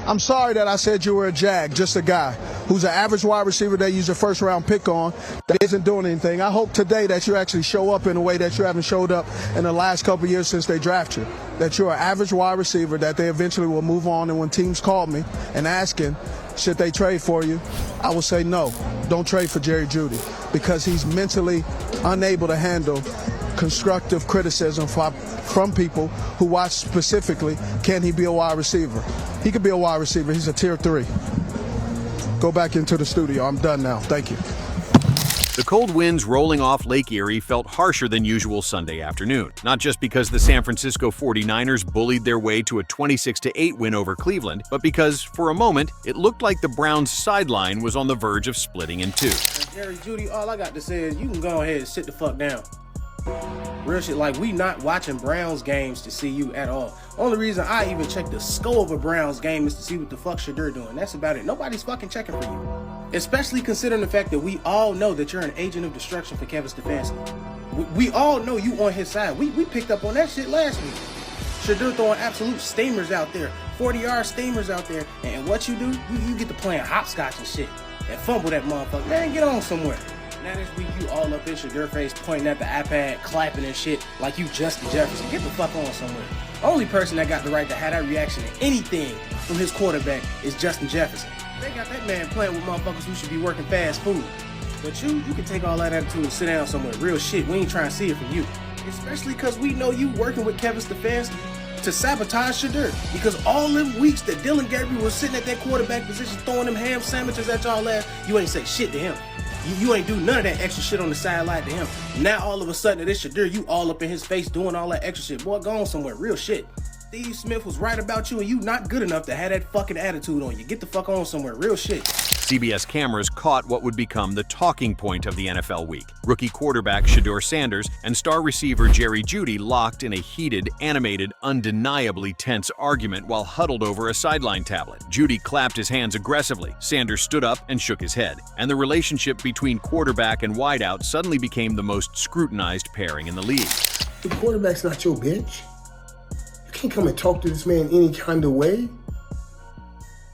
I'm sorry that I said you were a jag, just a guy who's an average wide receiver they use a first-round pick on that isn't doing anything. I hope today that you actually show up in a way that you haven't showed up in the last couple of years since they drafted you, that you're an average wide receiver, that they eventually will move on, and when teams call me and asking, should they trade for you, I will say no, don't trade for Jerry Jeudy, because he's mentally unable to handle constructive criticism from people who watch specifically, can he be a wide receiver? He could be a wide receiver. He's a tier 3. Go back into the studio. I'm done now. Thank you. The cold winds rolling off Lake Erie felt harsher than usual Sunday afternoon, not just because the San Francisco 49ers bullied their way to a 26-8 win over Cleveland, but because, for a moment, it looked like the Browns' sideline was on the verge of splitting in two. Jerry Jeudy, all I got to say is you can go ahead and sit the fuck down. Real shit, like we not watching Browns games to see you at all. Only reason I even check the score of a Browns game is to see what the fuck Shedeur doing. That's about it. Nobody's fucking checking for you. Especially considering the fact that we all know that you're an agent of destruction for Kevin Stefanski. We all know you on his side. We picked up on that shit last week. Shedeur throwing absolute steamers out there, 40-yard steamers out there, and what you do, you get to playing hopscotch and shit and fumble that motherfucker. Man, get on somewhere. Now this week you all up in Shedeur face pointing at the iPad, clapping and shit like you Justin Jefferson. Get the fuck on somewhere. Only person that got the right to have that reaction to anything from his quarterback is Justin Jefferson. They got that man playing with motherfuckers who should be working fast food. But you can take all that attitude and sit down somewhere. Real shit, we ain't trying to see it from you. Especially because we know you working with Kevin Stefanski to sabotage Shedeur. Because all them weeks that Dylan Gabriel was sitting at that quarterback position throwing them ham sandwiches at y'all ass, you ain't say shit to him. You ain't do none of that extra shit on the sideline to him. Now all of a sudden it is Shedeur, you all up in his face doing all that extra shit. Boy, go on somewhere. Real shit. Steve Smith was right about you and you not good enough to have that fucking attitude on you. Get the fuck on somewhere. Real shit. CBS cameras caught what would become the talking point of the NFL week. Rookie quarterback Shedeur Sanders and star receiver Jerry Jeudy locked in a heated, animated, undeniably tense argument while huddled over a sideline tablet. Jeudy clapped his hands aggressively. Sanders stood up and shook his head. And the relationship between quarterback and wideout suddenly became the most scrutinized pairing in the league. The quarterback's not your bitch. You can't come and talk to this man any kind of way.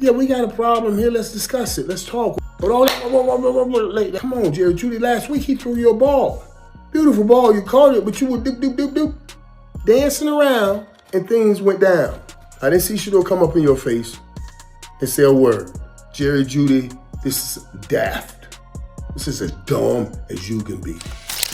Yeah, we got a problem here. Let's discuss it. Let's talk. But all that, come on, Jerry Jeudy. Last week he threw you a ball. Beautiful ball. You caught it, but you were doop, dancing around, and things went down. I didn't see Shedeur come up in your face and say a word. Jerry Jeudy, this is daft. This is as dumb as you can be.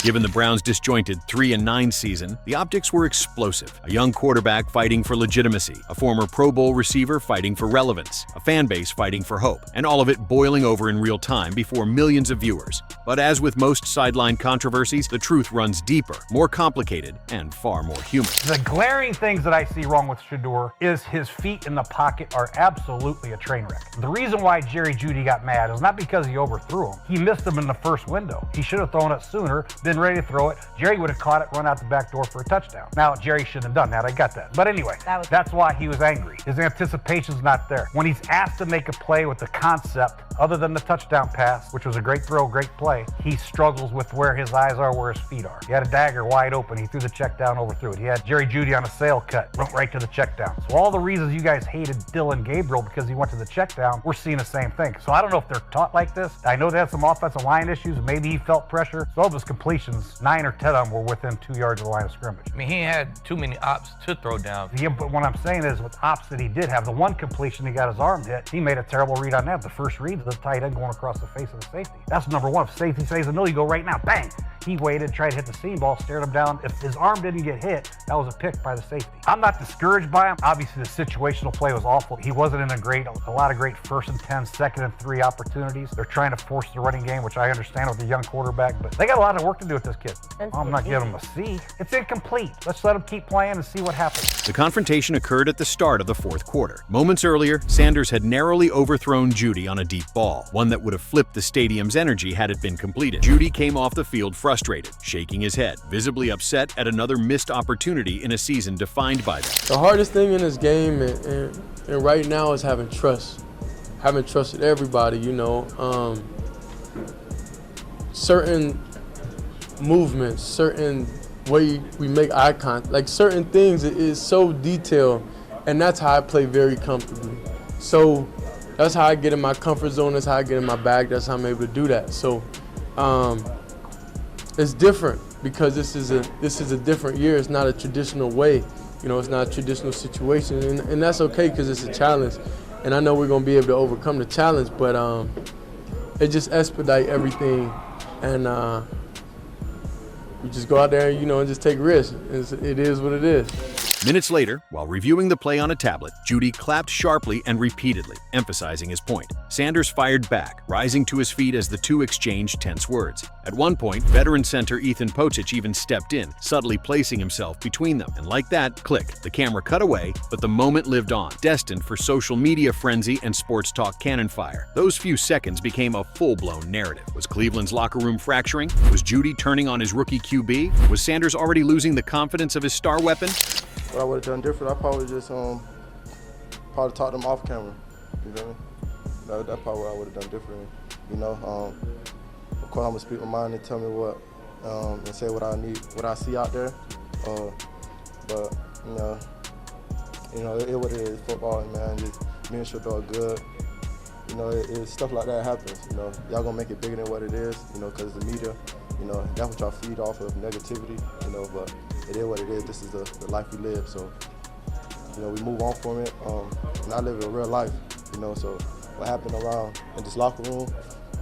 Given the Browns' disjointed 3-9 season, the optics were explosive. A young quarterback fighting for legitimacy, a former Pro Bowl receiver fighting for relevance, a fan base fighting for hope, and all of it boiling over in real time before millions of viewers. But as with most sideline controversies, the truth runs deeper, more complicated, and far more human. The glaring things that I see wrong with Shedeur is his feet in the pocket are absolutely a train wreck. The reason why Jerry Jeudy got mad is not because he overthrew him. He missed him in the first window. He should have thrown it sooner, been ready to throw it. Jerry would have caught it, run out the back door for a touchdown. Now, Jerry shouldn't have done that. I got that. But anyway, that's why he was angry. His anticipation's not there. When he's asked to make a play with the concept, other than the touchdown pass, which was a great throw, great play, he struggles with where his eyes are, where his feet are. He had a dagger wide open. He threw the check down, overthrew it. He had Jerry Jeudy on a sail cut, went right to the check down. So all the reasons you guys hated Dylan Gabriel because he went to the check down, we're seeing the same thing. So I don't know if they're taught like this. I know they had some offensive line issues. Maybe he felt pressure. So of his completions, 9 or 10 of them were within 2 yards of the line of scrimmage. I mean, he had too many ops to throw down. Yeah, but what I'm saying is with ops that he did have, the one completion he got his arm hit, he made a terrible read on that. The first read, the tight end going across the face of the safety. That's number one. If safety says no, you go right now, bang. He waited, tried to hit the seam ball, stared him down. If his arm didn't get hit, that was a pick by the safety. I'm not discouraged by him. Obviously, the situational play was awful. He wasn't in a lot of great 1st and 10, 2nd and 3 opportunities. They're trying to force the running game, which I understand with a young quarterback, but they got a lot of work to do with this kid. I'm not giving him a C. It's incomplete. Let's let him keep playing and see what happens. The confrontation occurred at the start of the fourth quarter. Moments earlier, Sanders had narrowly overthrown Jeudy on a deep ball, one that would have flipped the stadium's energy had it been completed. Jeudy came off the field frustrated, shaking his head, visibly upset at another missed opportunity in a season defined by that. The hardest thing in this game and right now is having trust. Having trust with everybody, you know. Certain movements, certain way we make eye contact, like certain things, it is so detailed, and that's how I play very comfortably. So that's how I get in my comfort zone. That's how I get in my bag. That's how I'm able to do that. So it's different because this is a different year. It's not a traditional way. You know, it's not a traditional situation, and that's okay because it's a challenge. And I know we're gonna be able to overcome the challenge, but it just expedite everything, and we just go out there, you know, and just take risks. It is what it is. Minutes later, while reviewing the play on a tablet, Jeudy clapped sharply and repeatedly, emphasizing his point. Sanders fired back, rising to his feet as the two exchanged tense words. At one point, veteran center Ethan Pocic even stepped in, subtly placing himself between them. And like that, click, the camera cut away, but the moment lived on, destined for social media frenzy and sports talk cannon fire. Those few seconds became a full-blown narrative. Was Cleveland's locker room fracturing? Was Jeudy turning on his rookie QB? Was Sanders already losing the confidence of his star weapon? What I would have done different, I probably just probably taught them off camera. You feel me? That's probably what I would have done differently. You know, of course I'm gonna speak my mind and tell me what and say what I need, what I see out there. But you know, it what it is. Football, man. Just me and Shedeur are good. You know, it's stuff like that happens. You know, y'all gonna make it bigger than what it is. You know, because the media. You know, that's what y'all feed off of, negativity. You know, but it is what it is. This is the life we live. So, you know, we move on from it. And I live a real life. You know, so what happened around in this locker room,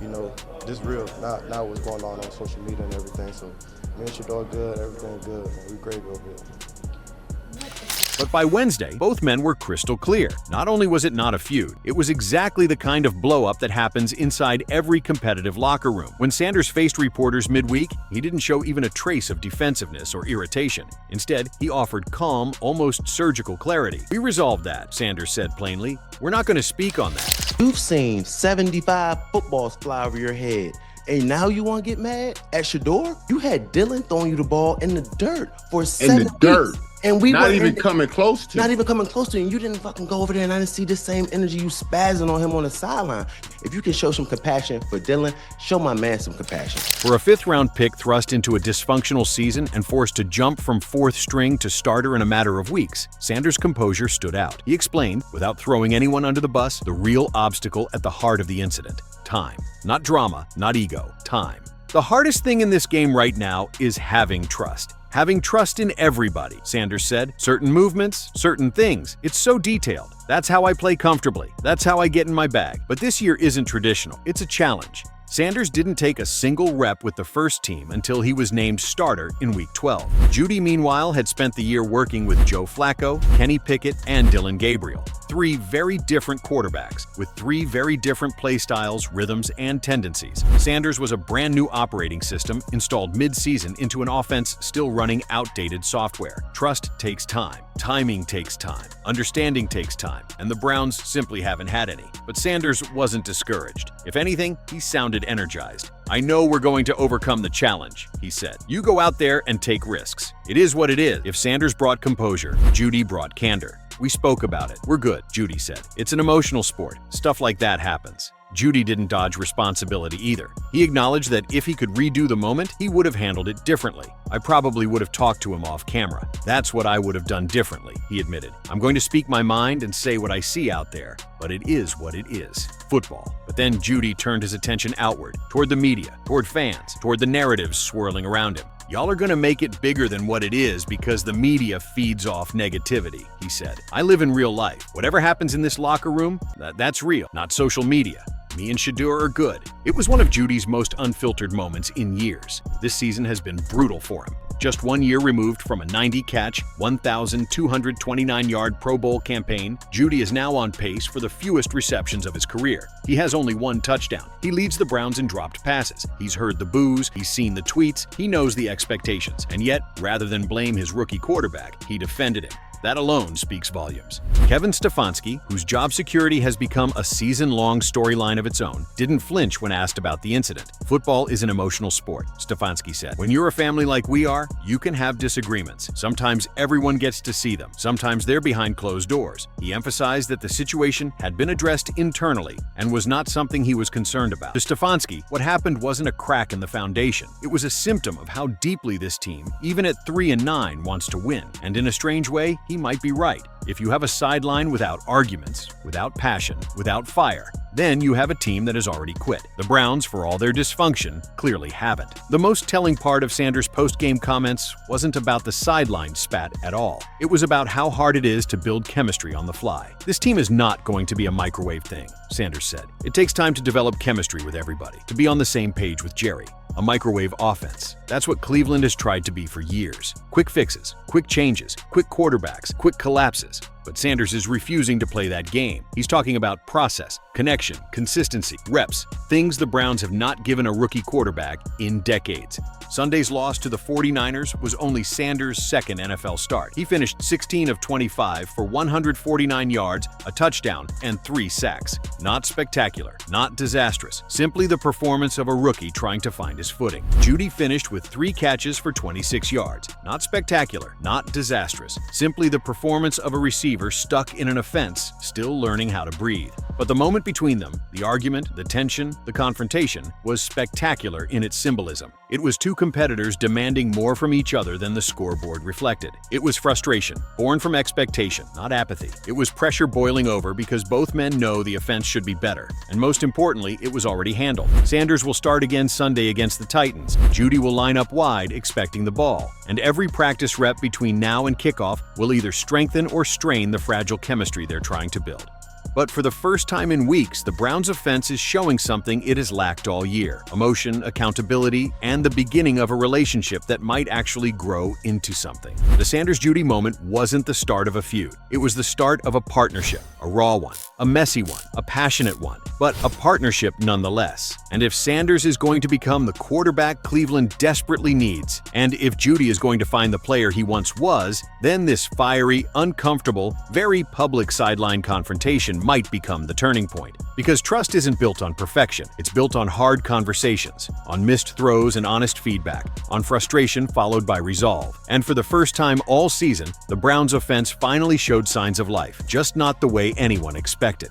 you know, this real. Not what's going on social media and everything. So, me and Shedeur good. Everything good. Man. We great over here. But by Wednesday, both men were crystal clear. Not only was it not a feud, it was exactly the kind of blow-up that happens inside every competitive locker room. When Sanders faced reporters midweek, he didn't show even a trace of defensiveness or irritation. Instead, he offered calm, almost surgical clarity. "We resolved that," Sanders said plainly. "We're not going to speak on that." You've seen 75 footballs fly over your head. And now you want to get mad at Shedeur? You had Dylan throwing you the ball in the dirt for 7 weeks. dirt. And we not were even coming close to. Not even coming close to, and you didn't fucking go over there, and I didn't see the same energy you spazzing on him on the sideline. If you can show some compassion for Dylan, show my man some compassion. For a fifth-round pick thrust into a dysfunctional season and forced to jump from fourth string to starter in a matter of weeks, Sanders' composure stood out. He explained, without throwing anyone under the bus, the real obstacle at the heart of the incident: time. Not drama, not ego, time. The hardest thing in this game right now is having trust. Having trust in everybody, Sanders said. Certain movements, certain things. It's so detailed. That's how I play comfortably. That's how I get in my bag. But this year isn't traditional. It's a challenge. Sanders didn't take a single rep with the first team until he was named starter in Week 12. Jeudy, meanwhile, had spent the year working with Joe Flacco, Kenny Pickett, and Dillon Gabriel. Three very different quarterbacks with three very different play styles, rhythms, and tendencies. Sanders was a brand new operating system installed mid-season into an offense still running outdated software. Trust takes time. Timing takes time. Understanding takes time. And the Browns simply haven't had any. But Sanders wasn't discouraged. If anything, he sounded energized. "I know we're going to overcome the challenge," he said. "You go out there and take risks. It is what it is." If Sanders brought composure, Jeudy brought candor. "We spoke about it. We're good," Jeudy said. "It's an emotional sport. Stuff like that happens." Jeudy didn't dodge responsibility either. He acknowledged that if he could redo the moment, he would have handled it differently. "I probably would have talked to him off camera. That's what I would have done differently," he admitted. "I'm going to speak my mind and say what I see out there, but it is what it is. Football." But then Jeudy turned his attention outward, toward the media, toward fans, toward the narratives swirling around him. "Y'all are going to make it bigger than what it is because the media feeds off negativity," he said. "I live in real life. Whatever happens in this locker room, that's real, not social media. Me and Shedeur are good." It was one of Jeudy's most unfiltered moments in years. This season has been brutal for him. Just 1 year removed from a 90-catch, 1,229-yard Pro Bowl campaign, Jeudy is now on pace for the fewest receptions of his career. He has only 1 touchdown. He leads the Browns in dropped passes. He's heard the boos, he's seen the tweets, he knows the expectations. And yet, rather than blame his rookie quarterback, he defended him. That alone speaks volumes. Kevin Stefanski, whose job security has become a season-long storyline of its own, didn't flinch when asked about the incident. "Football is an emotional sport," Stefanski said. "When you're a family like we are, you can have disagreements. Sometimes everyone gets to see them. Sometimes they're behind closed doors." He emphasized that the situation had been addressed internally and was not something he was concerned about. To Stefanski, what happened wasn't a crack in the foundation. It was a symptom of how deeply this team, even at 3-9, wants to win. And in a strange way, he might be right. If you have a sideline without arguments, without passion, without fire, then you have a team that has already quit. The Browns, for all their dysfunction, clearly haven't. The most telling part of Sanders' post-game comments wasn't about the sideline spat at all. It was about how hard it is to build chemistry on the fly. This team is not going to be a microwave thing, Sanders said. It takes time to develop chemistry with everybody, to be on the same page with Jerry. A microwave offense. That's what Cleveland has tried to be for years. Quick fixes, quick changes, quick quarterbacks, quick collapses. But Sanders is refusing to play that game. He's talking about process, connection, consistency, reps, things the Browns have not given a rookie quarterback in decades. Sunday's loss to the 49ers was only Sanders' second NFL start. He finished 16 of 25 for 149 yards, a touchdown, and 3 sacks. Not spectacular, not disastrous, simply the performance of a rookie trying to find his footing. Jeudy finished with 3 catches for 26 yards. Not spectacular, not disastrous, simply the performance of a receiver stuck in an offense, still learning how to breathe. But the moment between them, the argument, the tension, the confrontation, was spectacular in its symbolism. It was two competitors demanding more from each other than the scoreboard reflected. It was frustration, born from expectation, not apathy. It was pressure boiling over because both men know the offense should be better. And most importantly, it was already handled. Sanders will start again Sunday against the Titans. Jeudy will line up wide, expecting the ball. And every practice rep between now and kickoff will either strengthen or strain the fragile chemistry they're trying to build. But for the first time in weeks, the Browns' offense is showing something it has lacked all year: emotion, accountability, and the beginning of a relationship that might actually grow into something. The Sanders-Jeudy moment wasn't the start of a feud. It was the start of a partnership, a raw one, a messy one, a passionate one, but a partnership nonetheless. And if Sanders is going to become the quarterback Cleveland desperately needs, and if Jeudy is going to find the player he once was, then this fiery, uncomfortable, very public sideline confrontation might become the turning point. Because trust isn't built on perfection, it's built on hard conversations, on missed throws and honest feedback, on frustration followed by resolve. And for the first time all season, the Browns' offense finally showed signs of life, just not the way anyone expected.